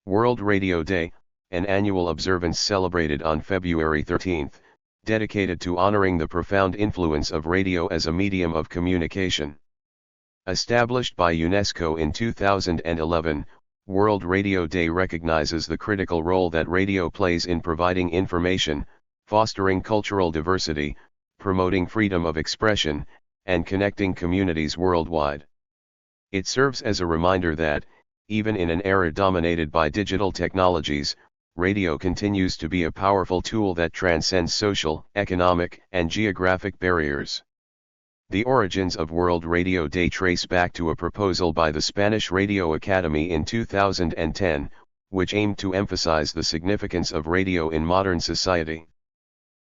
World Radio Day, an annual observance celebrated on February 13, dedicated to honoring the profound influence of radio as a medium of communication. Established by UNESCO in 2011, World Radio Day recognizes the critical role that radio plays in providing information, fostering cultural diversity, promoting freedom of expression, and connecting communities worldwide. It serves as a reminder that, even in an era dominated by digital technologies, radio continues to be a powerful tool that transcends social, economic, and geographic barriers. The origins of World Radio Day trace back to a proposal by the Spanish Radio Academy in 2010, which aimed to emphasize the significance of radio in modern society.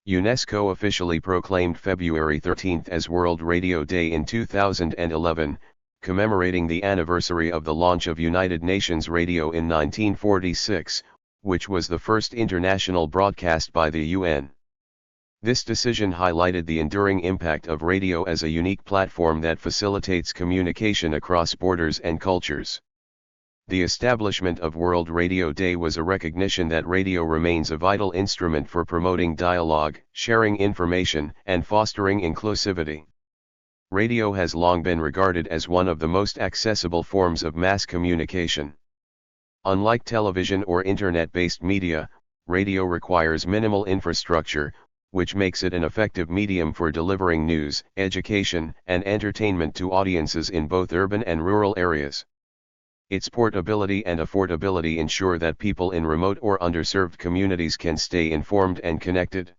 UNESCO officially proclaimed February 13 as World Radio Day in 2011, commemorating the anniversary of the launch of United Nations Radio in 1946, which was the first international broadcast by the UN. This decision highlighted the enduring impact of radio as a unique platform that facilitates communication across borders and cultures. The establishment of World Radio Day was a recognition that radio remains a vital instrument for promoting dialogue, sharing information, and fostering inclusivity. Radio has long been regarded as one of the most accessible forms of mass communication. Unlike television or internet-based media, radio requires minimal infrastructure, which makes it an effective medium for delivering news, education, and entertainment to audiences in both urban and rural areas. Its portability and affordability ensure that people in remote or underserved communities can stay informed and connected.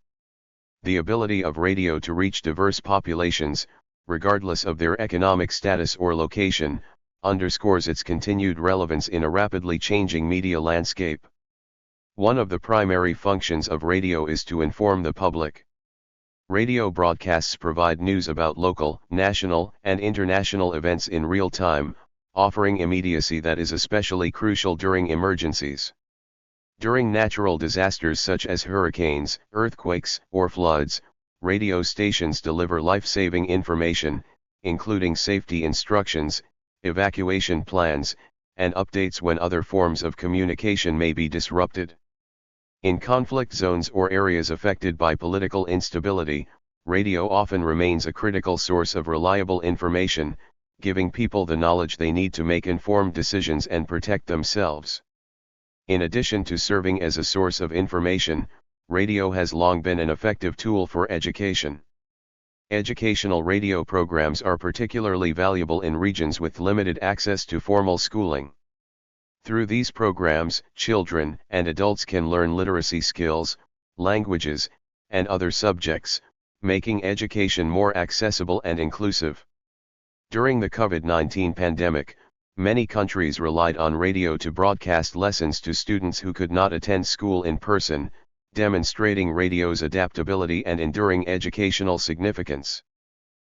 The ability of radio to reach diverse populations, regardless of their economic status or location, underscores its continued relevance in a rapidly changing media landscape. One of the primary functions of radio is to inform the public. Radio broadcasts provide news about local, national, and international events in real time, offering immediacy that is especially crucial during emergencies. During natural disasters such as hurricanes, earthquakes, or floods, radio stations deliver life-saving information, including safety instructions, evacuation plans, and updates when other forms of communication may be disrupted. In conflict zones or areas affected by political instability, radio often remains a critical source of reliable information, giving people the knowledge they need to make informed decisions and protect themselves. In addition to serving as a source of information, radio has long been an effective tool for education. Educational radio programs are particularly valuable in regions with limited access to formal schooling. Through these programs, children and adults can learn literacy skills, languages, and other subjects, making education more accessible and inclusive. During the COVID-19 pandemic, many countries relied on radio to broadcast lessons to students who could not attend school in person, demonstrating radio's adaptability and enduring educational significance.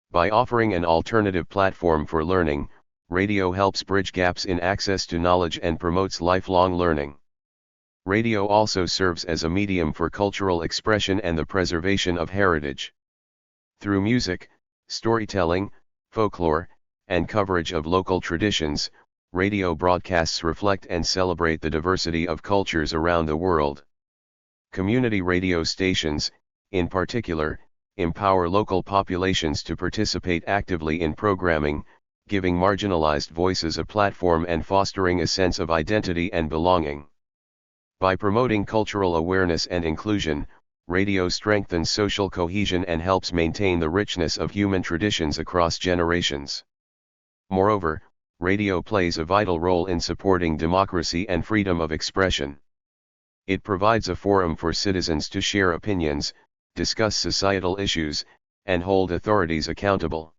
By offering an alternative platform for learning, radio helps bridge gaps in access to knowledge and promotes lifelong learning. Radio also serves as a medium for cultural expression and the preservation of heritage. Through music, storytelling, folklore, and coverage of local traditions, radio broadcasts reflect and celebrate the diversity of cultures around the world. Community radio stations, in particular, empower local populations to participate actively in programming, giving marginalized voices a platform and fostering a sense of identity and belonging. By promoting cultural awareness and inclusion, radio strengthens social cohesion and helps maintain the richness of human traditions across generations. Moreover, radio plays a vital role in supporting democracy and freedom of expression. It provides a forum for citizens to share opinions, discuss societal issues, and hold authorities accountable.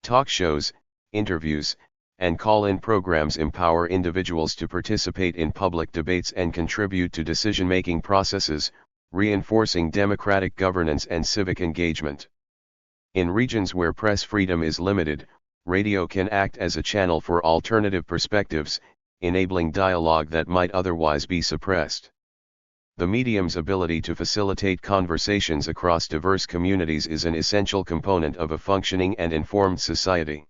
Talk shows, interviews, and call-in programs empower individuals to participate in public debates and contribute to decision-making processes, reinforcing democratic governance and civic engagement. In regions where press freedom is limited, radio can act as a channel for alternative perspectives, enabling dialogue that might otherwise be suppressed. The medium's ability to facilitate conversations across diverse communities is an essential component of a functioning and informed society.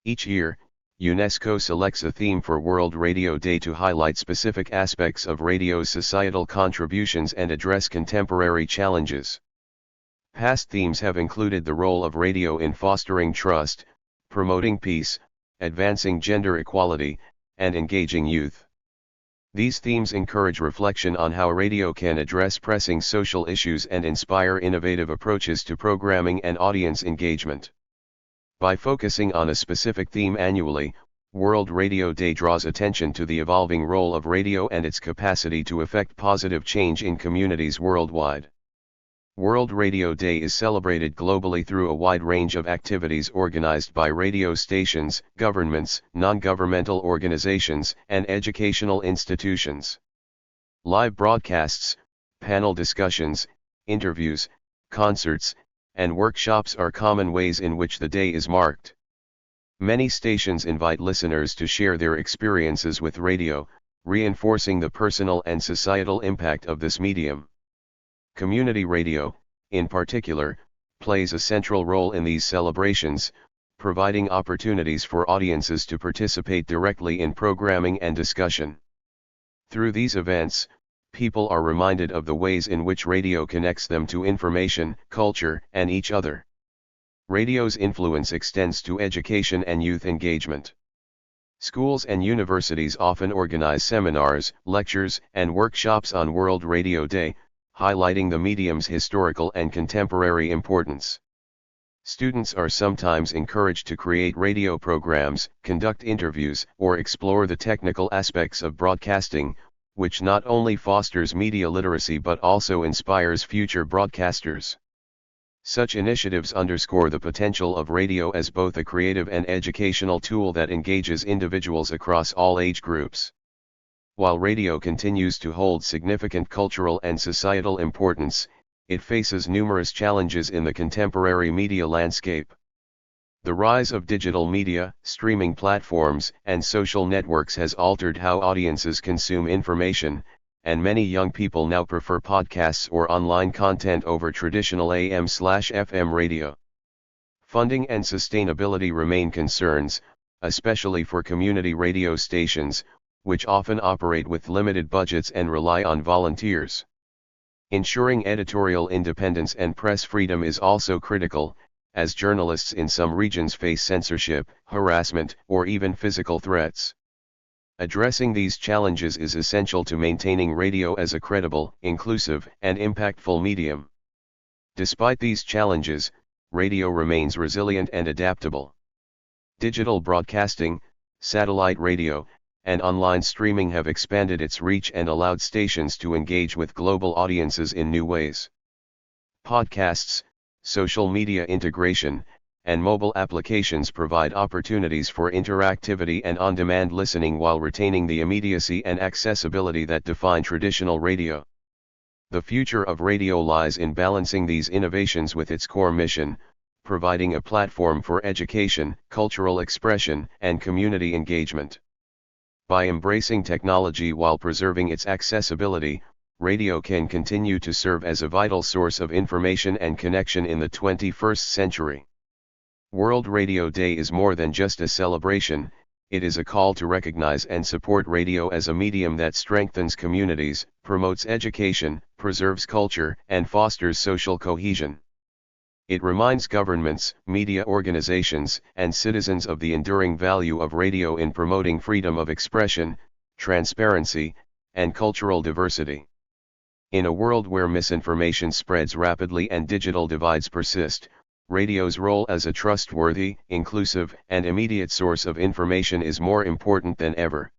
Each year, UNESCO selects a theme for World Radio Day to highlight specific aspects of radio's societal contributions and address contemporary challenges. Past themes have included the role of radio in fostering trust, promoting peace, advancing gender equality, and engaging youth. These themes encourage reflection on how radio can address pressing social issues and inspire innovative approaches to programming and audience engagement. By focusing on a specific theme annually, World Radio Day draws attention to the evolving role of radio and its capacity to effect positive change in communities worldwide. World Radio Day is celebrated globally through a wide range of activities organized by radio stations, governments, non-governmental organizations, and educational institutions. Live broadcasts, panel discussions, interviews, concerts, and workshops are common ways in which the day is marked. Many stations invite listeners to share their experiences with radio, reinforcing the personal and societal impact of this medium. Community radio, in particular, plays a central role in these celebrations, providing opportunities for audiences to participate directly in programming and discussion. Through these events, people are reminded of the ways in which radio connects them to information, culture, and each other. Radio's influence extends to education and youth engagement. Schools and universities often organize seminars, lectures, and workshops on World Radio Day, highlighting the medium's historical and contemporary importance. Students are sometimes encouraged to create radio programs, conduct interviews, or explore the technical aspects of broadcasting, which not only fosters media literacy but also inspires future broadcasters. Such initiatives underscore the potential of radio as both a creative and educational tool that engages individuals across all age groups. While radio continues to hold significant cultural and societal importance, it faces numerous challenges in the contemporary media landscape. The rise of digital media, streaming platforms, and social networks has altered how audiences consume information, and many young people now prefer podcasts or online content over traditional AM/FM radio. Funding and sustainability remain concerns, especially for community radio stations, which often operate with limited budgets and rely on volunteers. Ensuring editorial independence and press freedom is also critical, as journalists in some regions face censorship, harassment, or even physical threats. Addressing these challenges is essential to maintaining radio as a credible, inclusive, and impactful medium. Despite these challenges, radio remains resilient and adaptable. Digital broadcasting, satellite radio, and online streaming have expanded its reach and allowed stations to engage with global audiences in new ways. Podcasts, social media integration, and mobile applications provide opportunities for interactivity and on-demand listening while retaining the immediacy and accessibility that define traditional radio. The future of radio lies in balancing these innovations with its core mission, providing a platform for education, cultural expression, and community engagement. By embracing technology while preserving its accessibility, radio can continue to serve as a vital source of information and connection in the 21st century. World Radio Day is more than just a celebration, it is a call to recognize and support radio as a medium that strengthens communities, promotes education, preserves culture, and fosters social cohesion. It reminds governments, media organizations, and citizens of the enduring value of radio in promoting freedom of expression, transparency, and cultural diversity. In a world where misinformation spreads rapidly and digital divides persist, radio's role as a trustworthy, inclusive, and immediate source of information is more important than ever.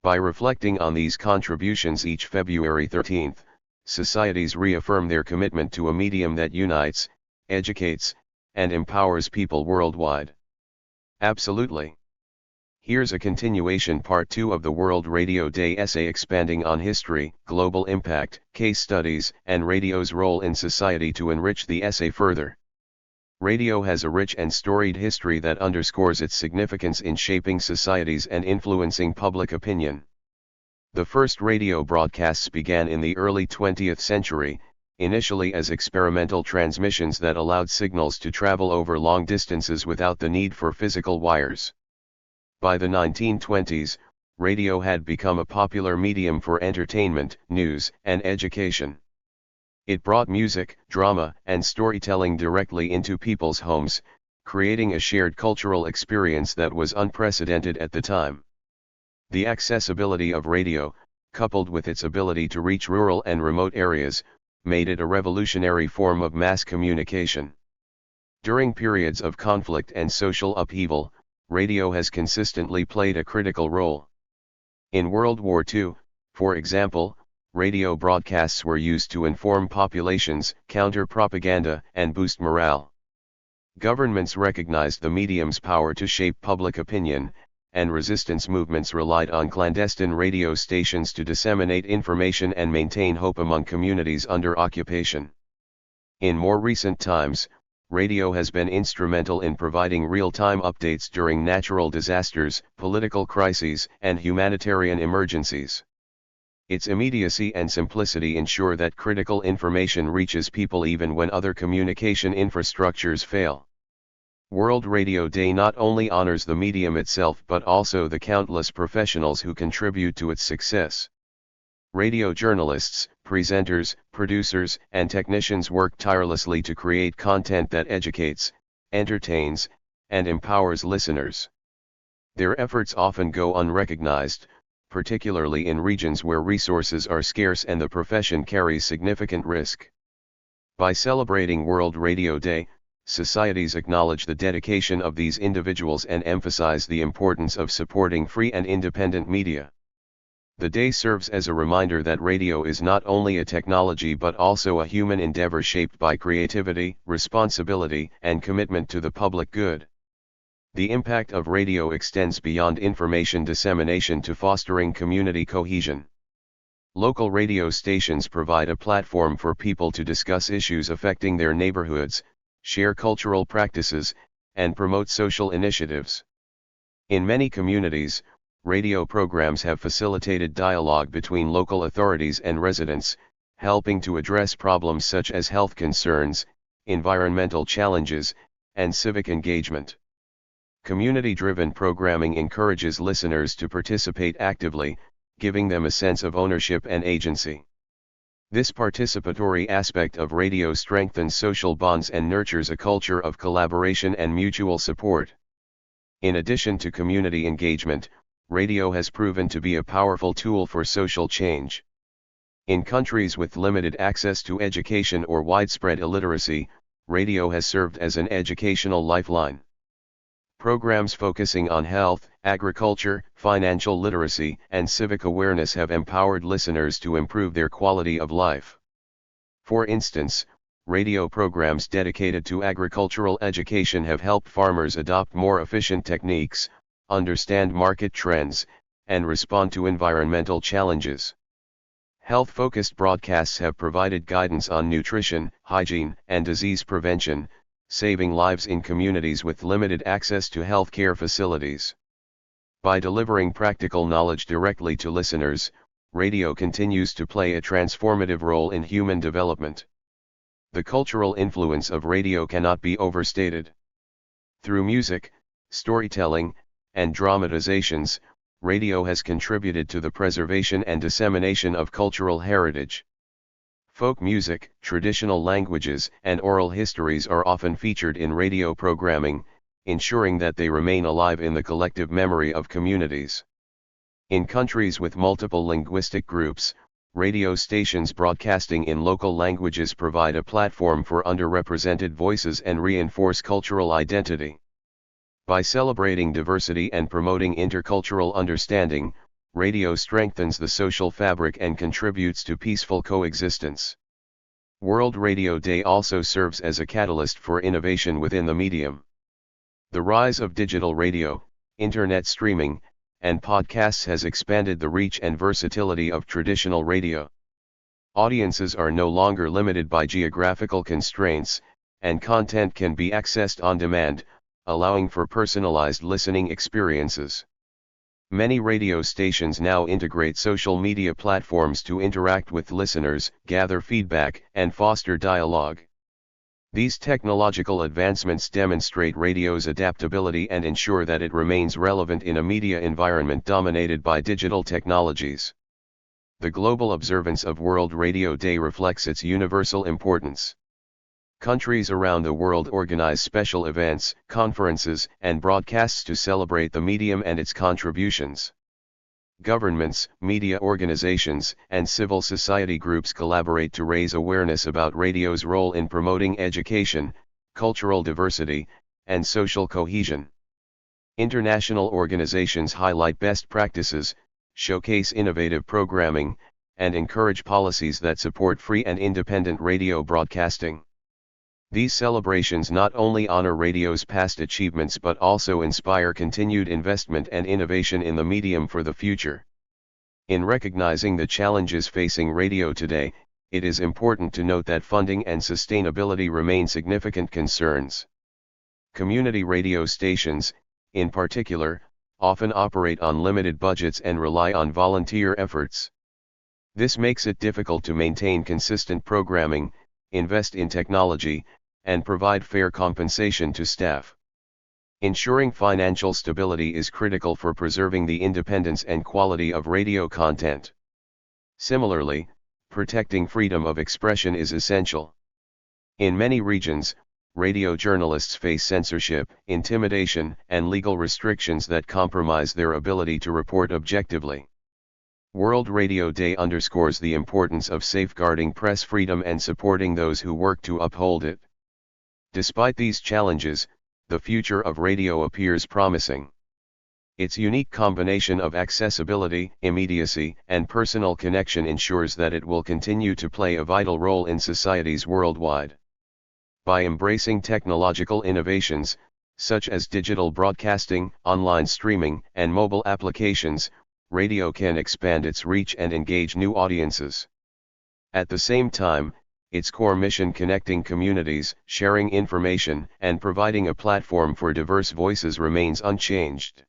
By reflecting on these contributions each February 13th, societies reaffirm their commitment to a medium that unites, educates, and empowers people worldwide. Absolutely. Here's a continuation part 2 of the World Radio Day essay expanding on history, global impact, case studies, and radio's role in society. To enrich the essay further, radio has a rich and storied history that underscores its significance in shaping societies and influencing public opinion. The first radio broadcasts began in the early 20th century, initially as experimental transmissions that allowed signals to travel over long distances without the need for physical wires. By the 1920s, radio had become a popular medium for entertainment, news, and education. It brought music, drama, and storytelling directly into people's homes, creating a shared cultural experience that was unprecedented at the time. The accessibility of radio, coupled with its ability to reach rural and remote areas, made it a revolutionary form of mass communication. During periods of conflict and social upheaval, radio has consistently played a critical role. In World War II, for example, radio broadcasts were used to inform populations, counter propaganda, and boost morale. Governments recognized the medium's power to shape public opinion, and resistance movements relied on clandestine radio stations to disseminate information and maintain hope among communities under occupation. In more recent times, radio has been instrumental in providing real-time updates during natural disasters, political crises, and humanitarian emergencies. Its immediacy and simplicity ensure that critical information reaches people even when other communication infrastructures fail. World Radio Day not only honors the medium itself but also the countless professionals who contribute to its success. Radio journalists, presenters, producers, and technicians work tirelessly to create content that educates, entertains, and empowers listeners. Their efforts often go unrecognized, particularly in regions where resources are scarce and the profession carries significant risk. By celebrating World Radio Day, societies acknowledge the dedication of these individuals and emphasize the importance of supporting free and independent media. The day serves as a reminder that radio is not only a technology but also a human endeavor shaped by creativity, responsibility, and commitment to the public good. The impact of radio extends beyond information dissemination to fostering community cohesion. Local radio stations provide a platform for people to discuss issues affecting their neighborhoods, share cultural practices, and promote social initiatives. In many communities, radio programs have facilitated dialogue between local authorities and residents, helping to address problems such as health concerns, environmental challenges, and civic engagement. Community-driven programming encourages listeners to participate actively, giving them a sense of ownership and agency. This participatory aspect of radio strengthens social bonds and nurtures a culture of collaboration and mutual support. In addition to community engagement, radio has proven to be a powerful tool for social change. In countries with limited access to education or widespread illiteracy, radio has served as an educational lifeline. Programs focusing on health, agriculture, financial literacy, and civic awareness have empowered listeners to improve their quality of life. For instance, radio programs dedicated to agricultural education have helped farmers adopt more efficient techniques, understand market trends, and respond to environmental challenges. Health-focused broadcasts have provided guidance on nutrition, hygiene, and disease prevention, saving lives in communities with limited access to healthcare facilities. By delivering practical knowledge directly to listeners, radio continues to play a transformative role in human development. The cultural influence of radio cannot be overstated. Through music, storytelling, and dramatizations, radio has contributed to the preservation and dissemination of cultural heritage. Folk music, traditional languages, and oral histories are often featured in radio programming, ensuring that they remain alive in the collective memory of communities. In countries with multiple linguistic groups, radio stations broadcasting in local languages provide a platform for underrepresented voices and reinforce cultural identity. By celebrating diversity and promoting intercultural understanding, radio strengthens the social fabric and contributes to peaceful coexistence. World Radio Day also serves as a catalyst for innovation within the medium. The rise of digital radio, internet streaming, and podcasts has expanded the reach and versatility of traditional radio. Audiences are no longer limited by geographical constraints, and content can be accessed on demand, allowing for personalized listening experiences. Many radio stations now integrate social media platforms to interact with listeners, gather feedback, and foster dialogue. These technological advancements demonstrate radio's adaptability and ensure that it remains relevant in a media environment dominated by digital technologies. The global observance of World Radio Day reflects its universal importance. Countries around the world organize special events, conferences, and broadcasts to celebrate the medium and its contributions. Governments, media organizations, and civil society groups collaborate to raise awareness about radio's role in promoting education, cultural diversity, and social cohesion. International organizations highlight best practices, showcase innovative programming, and encourage policies that support free and independent radio broadcasting. These celebrations not only honor radio's past achievements but also inspire continued investment and innovation in the medium for the future. In recognizing the challenges facing radio today, it is important to note that funding and sustainability remain significant concerns. Community radio stations, in particular, often operate on limited budgets and rely on volunteer efforts. This makes it difficult to maintain consistent programming, invest in technology, and provide fair compensation to staff. Ensuring financial stability is critical for preserving the independence and quality of radio content. Similarly, protecting freedom of expression is essential. In many regions, radio journalists face censorship, intimidation, and legal restrictions that compromise their ability to report objectively. World Radio Day underscores the importance of safeguarding press freedom and supporting those who work to uphold it. Despite these challenges, the future of radio appears promising. Its unique combination of accessibility, immediacy, and personal connection ensures that it will continue to play a vital role in societies worldwide. By embracing technological innovations, such as digital broadcasting, online streaming, and mobile applications, radio can expand its reach and engage new audiences. At the same time, its core mission, connecting communities, sharing information, and providing a platform for diverse voices, remains unchanged.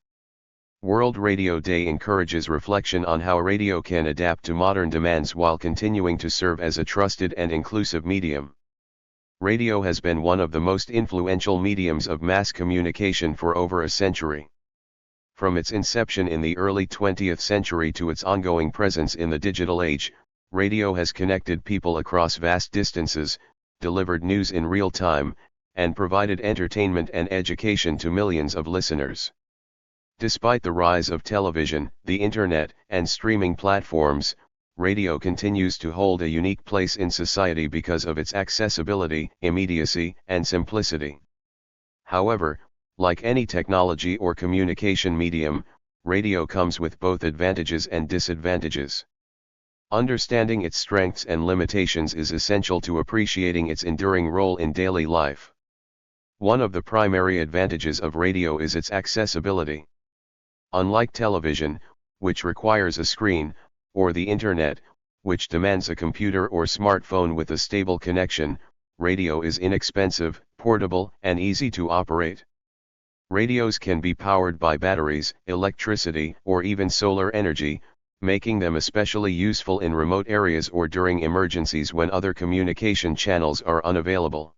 World Radio Day encourages reflection on how radio can adapt to modern demands while continuing to serve as a trusted and inclusive medium. Radio has been one of the most influential mediums of mass communication for over a century. From its inception in the early 20th century to its ongoing presence in the digital age, radio has connected people across vast distances, delivered news in real time, and provided entertainment and education to millions of listeners. Despite the rise of television, the internet, and streaming platforms, radio continues to hold a unique place in society because of its accessibility, immediacy, and simplicity. However, like any technology or communication medium, radio comes with both advantages and disadvantages. Understanding its strengths and limitations is essential to appreciating its enduring role in daily life. One of the primary advantages of radio is its accessibility. Unlike television, which requires a screen, or the internet, which demands a computer or smartphone with a stable connection, radio is inexpensive, portable, and easy to operate. Radios can be powered by batteries, electricity, or even solar energy, making them especially useful in remote areas or during emergencies when other communication channels are unavailable.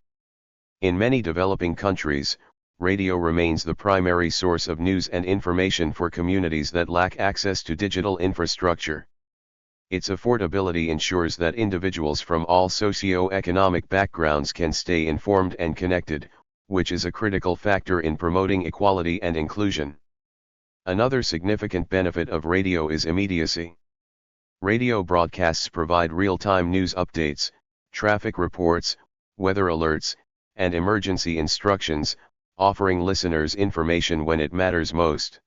In many developing countries, radio remains the primary source of news and information for communities that lack access to digital infrastructure. Its affordability ensures that individuals from all socio-economic backgrounds can stay informed and connected, which is a critical factor in promoting equality and inclusion. Another significant benefit of radio is immediacy. Radio broadcasts provide real-time news updates, traffic reports, weather alerts, and emergency instructions, offering listeners information when it matters most.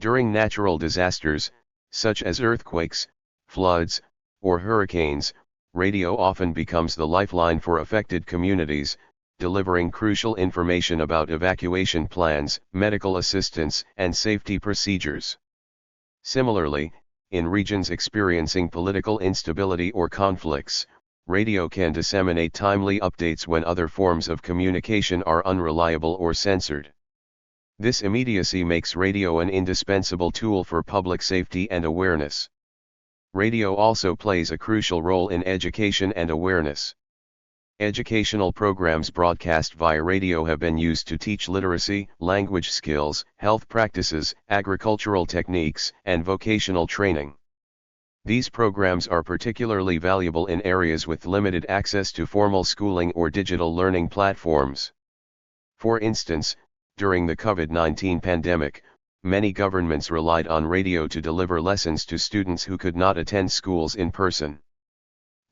During natural disasters, such as earthquakes, floods, or hurricanes, radio often becomes the lifeline for affected communities, delivering crucial information about evacuation plans, medical assistance, and safety procedures. Similarly, in regions experiencing political instability or conflicts, radio can disseminate timely updates when other forms of communication are unreliable or censored. This immediacy makes radio an indispensable tool for public safety and awareness. Radio also plays a crucial role in education and awareness. Educational programs broadcast via radio have been used to teach literacy, language skills, health practices, agricultural techniques, and vocational training. These programs are particularly valuable in areas with limited access to formal schooling or digital learning platforms. For instance, during the COVID-19 pandemic, many governments relied on radio to deliver lessons to students who could not attend schools in person.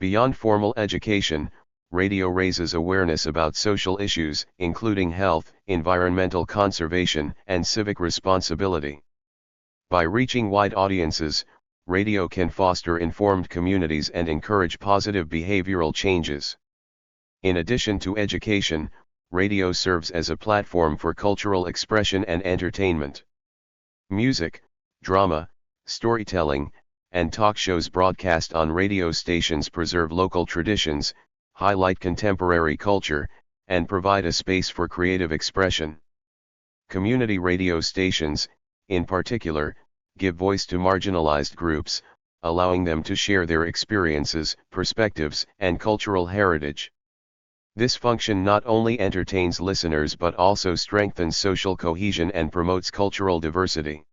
Beyond formal education, radio raises awareness about social issues, including health, environmental conservation, and civic responsibility. By reaching wide audiences, radio can foster informed communities and encourage positive behavioral changes. In addition to education, radio serves as a platform for cultural expression and entertainment. Music, drama, storytelling, and talk shows broadcast on radio stations preserve local traditions, highlight contemporary culture, and provide a space for creative expression. Community radio stations, in particular, give voice to marginalized groups, allowing them to share their experiences, perspectives, and cultural heritage. This function not only entertains listeners but also strengthens social cohesion and promotes cultural diversity.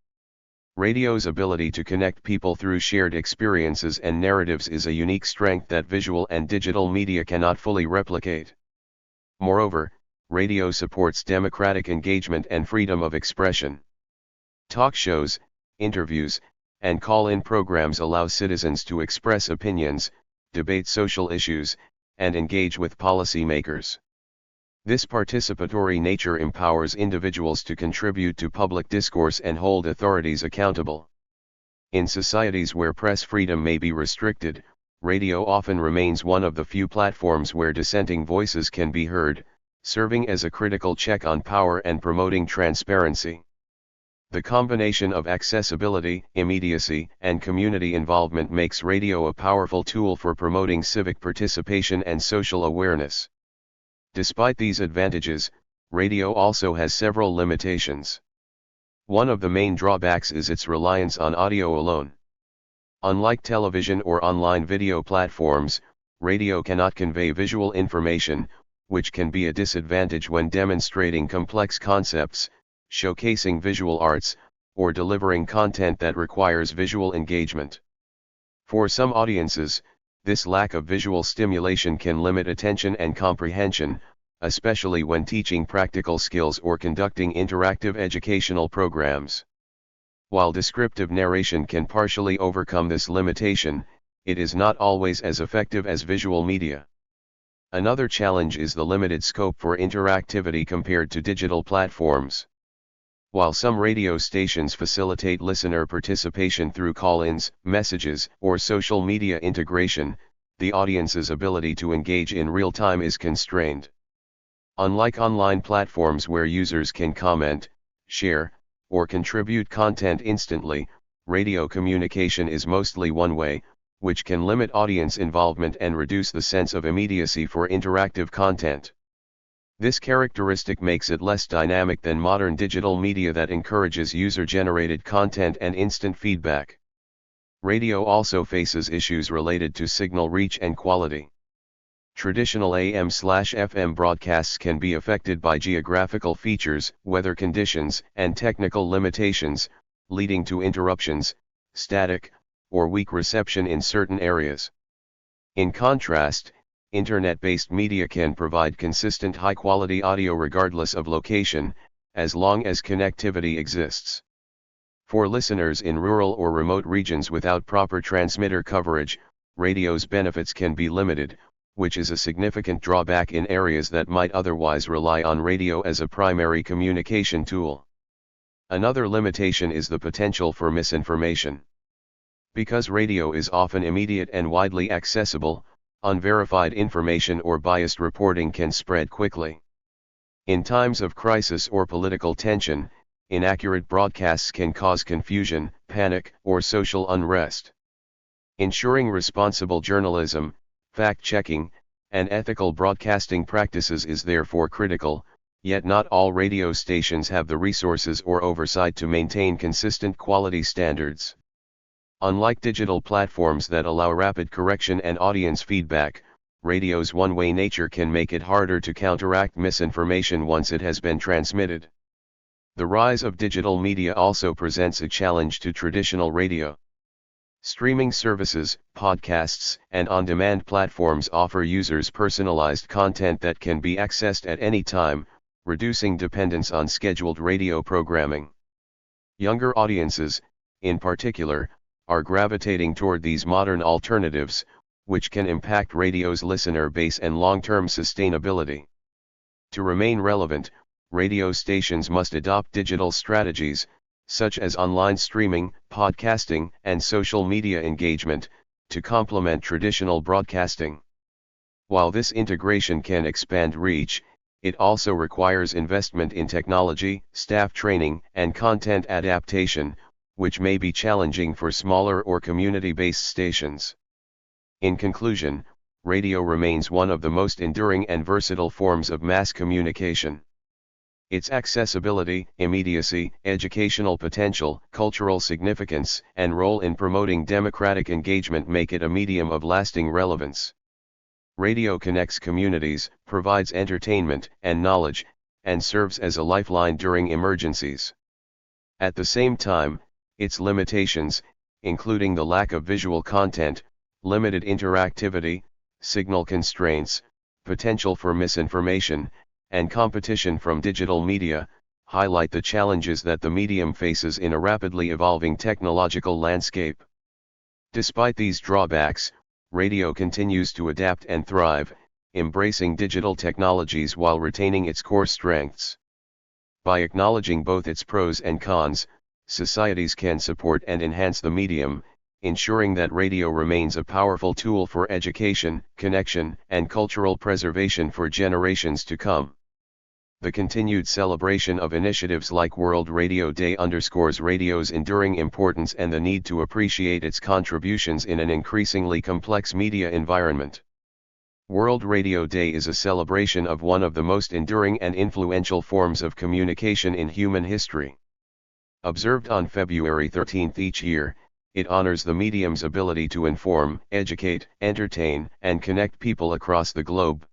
Radio's ability to connect people through shared experiences and narratives is a unique strength that visual and digital media cannot fully replicate. Moreover, radio supports democratic engagement and freedom of expression. Talk shows, interviews, and call-in programs allow citizens to express opinions, debate social issues, and engage with policymakers. This participatory nature empowers individuals to contribute to public discourse and hold authorities accountable. In societies where press freedom may be restricted, radio often remains one of the few platforms where dissenting voices can be heard, serving as a critical check on power and promoting transparency. The combination of accessibility, immediacy, and community involvement makes radio a powerful tool for promoting civic participation and social awareness. Despite these advantages, radio also has several limitations. One of the main drawbacks is its reliance on audio alone. Unlike television or online video platforms, radio cannot convey visual information, which can be a disadvantage when demonstrating complex concepts, showcasing visual arts, or delivering content that requires visual engagement. For some audiences, this lack of visual stimulation can limit attention and comprehension, especially when teaching practical skills or conducting interactive educational programs. While descriptive narration can partially overcome this limitation, it is not always as effective as visual media. Another challenge is the limited scope for interactivity compared to digital platforms. While some radio stations facilitate listener participation through call-ins, messages, or social media integration, the audience's ability to engage in real time is constrained. Unlike online platforms where users can comment, share, or contribute content instantly, radio communication is mostly one-way, which can limit audience involvement and reduce the sense of immediacy for interactive content. This characteristic makes it less dynamic than modern digital media that encourages user-generated content and instant feedback. Radio also faces issues related to signal reach and quality. Traditional AM/FM broadcasts can be affected by geographical features, weather conditions, and technical limitations, leading to interruptions, static, or weak reception in certain areas. In contrast, Internet-based media can provide consistent high-quality audio regardless of location, as long as connectivity exists. For listeners in rural or remote regions without proper transmitter coverage, radio's benefits can be limited, which is a significant drawback in areas that might otherwise rely on radio as a primary communication tool. Another limitation is the potential for misinformation. Because radio is often immediate and widely accessible, unverified information or biased reporting can spread quickly. In times of crisis or political tension, inaccurate broadcasts can cause confusion, panic, or social unrest. Ensuring responsible journalism, fact-checking, and ethical broadcasting practices is therefore critical, yet not all radio stations have the resources or oversight to maintain consistent quality standards. Unlike digital platforms that allow rapid correction and audience feedback, radio's one-way nature can make it harder to counteract misinformation once it has been transmitted. The rise of digital media also presents a challenge to traditional radio. Streaming services, podcasts, and on-demand platforms offer users personalized content that can be accessed at any time, reducing dependence on scheduled radio programming. Younger audiences, in particular, are gravitating toward these modern alternatives, which can impact radio's listener base and long-term sustainability. To remain relevant, radio stations must adopt digital strategies, such as online streaming, podcasting, and social media engagement, to complement traditional broadcasting. While this integration can expand reach, it also requires investment in technology, staff training, and content adaptation, which may be challenging for smaller or community-based stations. In conclusion, radio remains one of the most enduring and versatile forms of mass communication. Its accessibility, immediacy, educational potential, cultural significance, and role in promoting democratic engagement make it a medium of lasting relevance. Radio connects communities, provides entertainment and knowledge, and serves as a lifeline during emergencies. At the same time, its limitations, including the lack of visual content, limited interactivity, signal constraints, potential for misinformation, and competition from digital media, highlight the challenges that the medium faces in a rapidly evolving technological landscape. Despite these drawbacks, radio continues to adapt and thrive, embracing digital technologies while retaining its core strengths. By acknowledging both its pros and cons, societies can support and enhance the medium, ensuring that radio remains a powerful tool for education, connection, and cultural preservation for generations to come. The continued celebration of initiatives like World Radio Day underscores radio's enduring importance and the need to appreciate its contributions in an increasingly complex media environment. World Radio Day is a celebration of one of the most enduring and influential forms of communication in human history. Observed on February 13 each year, it honors the medium's ability to inform, educate, entertain, and connect people across the globe.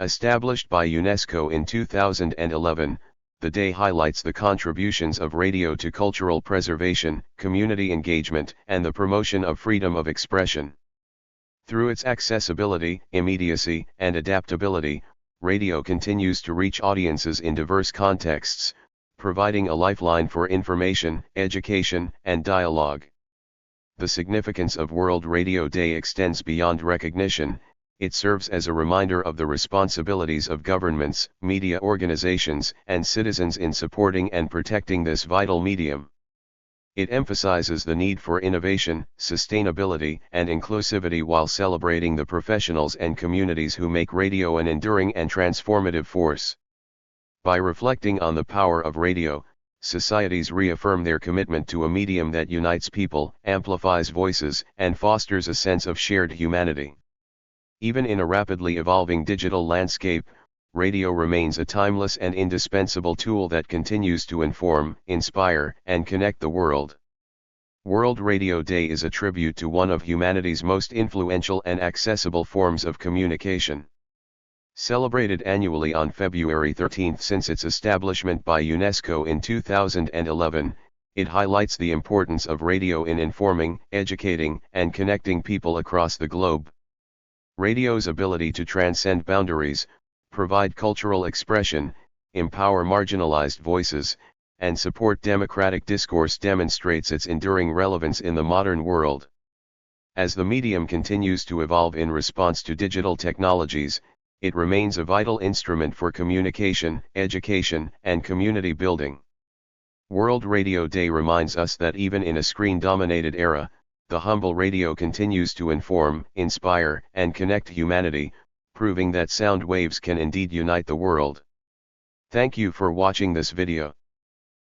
Established by UNESCO in 2011, the day highlights the contributions of radio to cultural preservation, community engagement, and the promotion of freedom of expression. Through its accessibility, immediacy, and adaptability, radio continues to reach audiences in diverse contexts, providing a lifeline for information, education, and dialogue. The significance of World Radio Day extends beyond recognition. It serves as a reminder of the responsibilities of governments, media organizations, and citizens in supporting and protecting this vital medium. It emphasizes the need for innovation, sustainability, and inclusivity while celebrating the professionals and communities who make radio an enduring and transformative force. By reflecting on the power of radio, societies reaffirm their commitment to a medium that unites people, amplifies voices, and fosters a sense of shared humanity. Even in a rapidly evolving digital landscape, radio remains a timeless and indispensable tool that continues to inform, inspire, and connect the world. World Radio Day is a tribute to one of humanity's most influential and accessible forms of communication. Celebrated annually on February 13 since its establishment by UNESCO in 2011, it highlights the importance of radio in informing, educating, and connecting people across the globe. Radio's ability to transcend boundaries, provide cultural expression, empower marginalized voices, and support democratic discourse demonstrates its enduring relevance in the modern world. As the medium continues to evolve in response to digital technologies, it remains a vital instrument for communication, education, and community building. World Radio Day reminds us that even in a screen-dominated era, the humble radio continues to inform, inspire, and connect humanity, proving that sound waves can indeed unite the world. Thank you for watching this video.